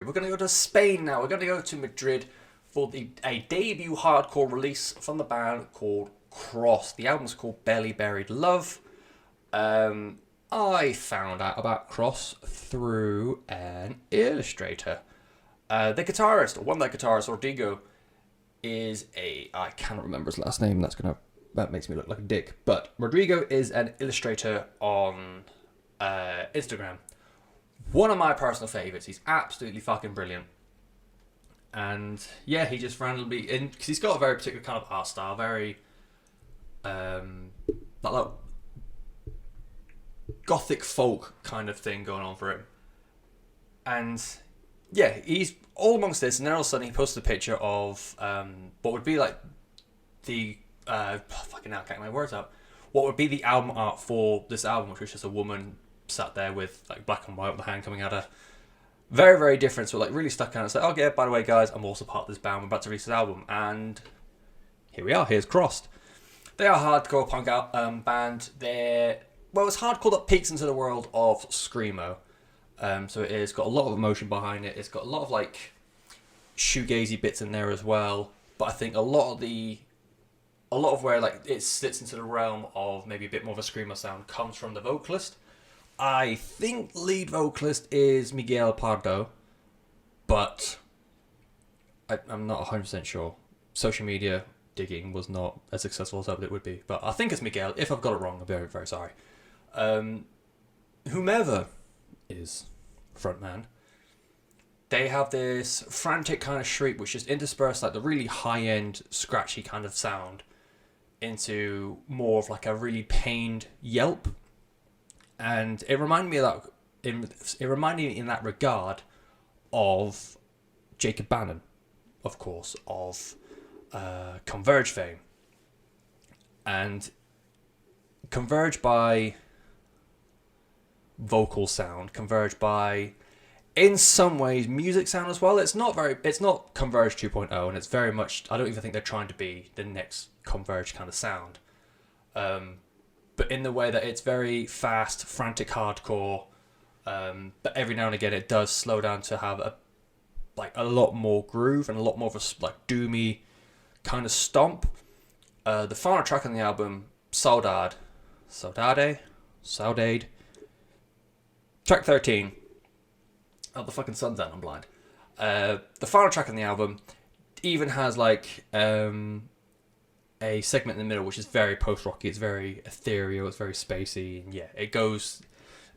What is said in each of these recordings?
We're going to go to Spain now. We're going to go to Madrid for a debut hardcore release from the band called Cross. The album's called Barely Buried Love. I found out about Cross through an illustrator. The guitarist, or one of the guitarists, Rodrigo, is I cannot remember his last name. That makes me look like a dick. But Rodrigo is an illustrator on Instagram. One of my personal favourites. He's absolutely fucking brilliant. And yeah, he just randomly, because he's got a very particular kind of art style, very like gothic folk kind of thing going on for him. And yeah, he's all amongst this, and then all of a sudden he posts a picture of what would be like the fucking hell, I can't get my words out. What would be the album art for this album, which was just a woman sat there with like black and white with the hand coming at her. Very, very different. So like really stuck out. It's like, oh yeah, by the way, guys, I'm also part of this band. We're about to release this album, and here we are. Here's Crossed. They are a hardcore punk band. It's hardcore that peeks into the world of screamo. So it's got a lot of emotion behind it. It's got a lot of like shoegazy bits in there as well. But I think a lot of where like it sits into the realm of maybe a bit more of a screamo sound comes from the vocalist. I think lead vocalist is Miguel Pardo, but I'm not 100% sure. Social media digging was not as successful as I hoped it would be, but I think it's Miguel. If I've got it wrong, I'm very, very sorry. Whomever is frontman, they have this frantic kind of shriek which just interspersed like the really high-end scratchy kind of sound into more of like a really pained yelp. And it reminded me of that. It reminded me in that regard of Jacob Bannon, of course, of Converge fame, and Converge by vocal sound, Converge by, in some ways, music sound as well. It's not Converge 2.0, and it's very much. I don't even think they're trying to be the next Converge kind of sound. But in the way that it's very fast, frantic hardcore, but every now and again it does slow down to have a lot more groove and a lot more of a like doomy kind of stomp. The final track on the album, Saudade, track 13. Oh, the fucking sun's out, I'm blind. The final track on the album even has like a segment in the middle which is very post-rocky. It's very ethereal, it's very spacey, and yeah, it goes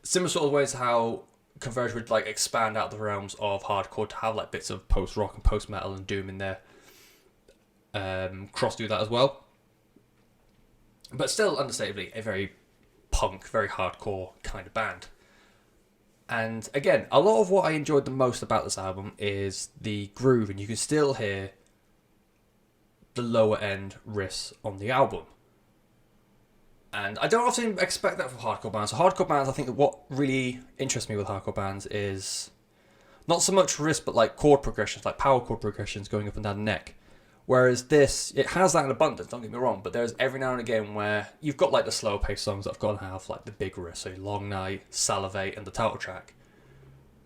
similar sort of ways to how Converge would like expand out the realms of hardcore to have like bits of post-rock and post-metal and doom in there. Cross do that as well, but still understandably a very punk, very hardcore kind of band. And again, a lot of what I enjoyed the most about this album is the groove, and you can still hear the lower end riffs on the album. And I don't often expect that from hardcore bands. So hardcore bands, I think that what really interests me with hardcore bands is not so much riffs, but like chord progressions, like power chord progressions going up and down the neck. Whereas this, it has that in abundance, don't get me wrong, but there's every now and again where you've got like the slow paced songs that have got to have like the big riffs, so Long Night, Salivate, and the title track.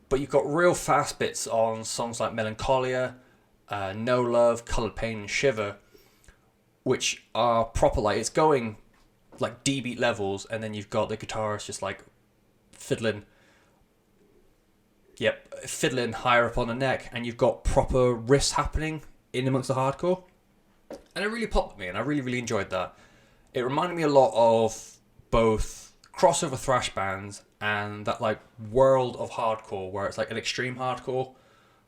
But you've got real fast bits on songs like Melancholia, No Love, Coloured Pain, and Shiver, which are proper, like it's going like D beat levels, and then you've got the guitarist just like fiddling higher up on the neck, and you've got proper riffs happening in amongst the hardcore. And it really popped me, and I really, really enjoyed that. It reminded me a lot of both crossover thrash bands and that like world of hardcore where it's like an extreme hardcore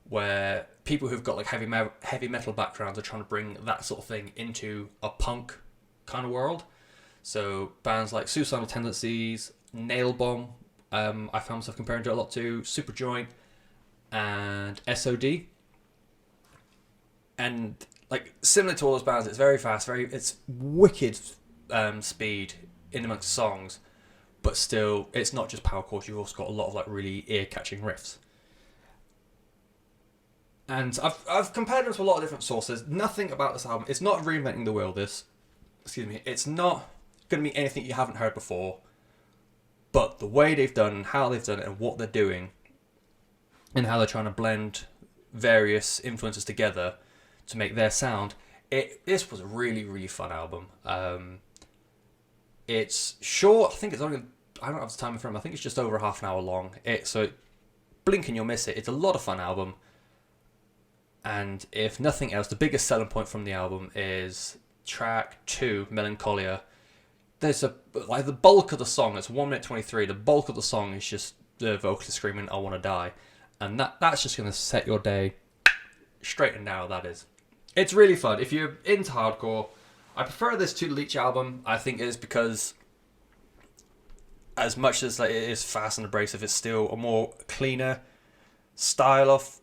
where people who've got like heavy metal backgrounds are trying to bring that sort of thing into a punk kind of world. So bands like Suicidal Tendencies, Nail Bomb, I found myself comparing to a lot to Superjoint and SOD. And like similar to all those bands, it's very fast, it's wicked speed in amongst songs, but still it's not just power chords. You've also got a lot of like really ear-catching riffs. And I've compared them to a lot of different sources. Nothing about this album, it's not reinventing the wheel. It's not going to be anything you haven't heard before. But the way they've done, how they've done it, and what they're doing and how they're trying to blend various influences together to make their sound. This was a really, really fun album. It's short. I think it's only, I don't have the time in front of me. I think it's just over half an hour long. So blink and you'll miss it. It's a lot of fun album. And if nothing else, the biggest selling point from the album is track 2, Melancholia. There's the bulk of the song, it's 1 minute 23, the bulk of the song is just the vocalist screaming, I want to die. And that's just going to set your day straight and narrow, that is. It's really fun. If you're into hardcore, I prefer this to the Leech album. I think it is because as much as it is fast and abrasive, it's still a more cleaner style of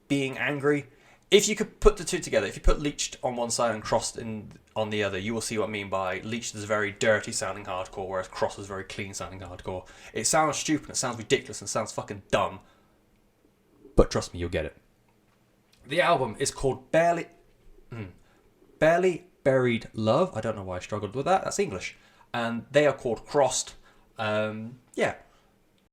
being angry. If you could put the two together, if you put Leech on one side and Cross on the other, you will see what I mean by Leech is very dirty sounding hardcore, whereas Cross is very clean sounding hardcore. It sounds stupid, it sounds ridiculous, and it sounds fucking dumb. But trust me, you'll get it. The album is called Barely Buried Love. I don't know why I struggled with that. That's English. And they are called Crossed. Yeah.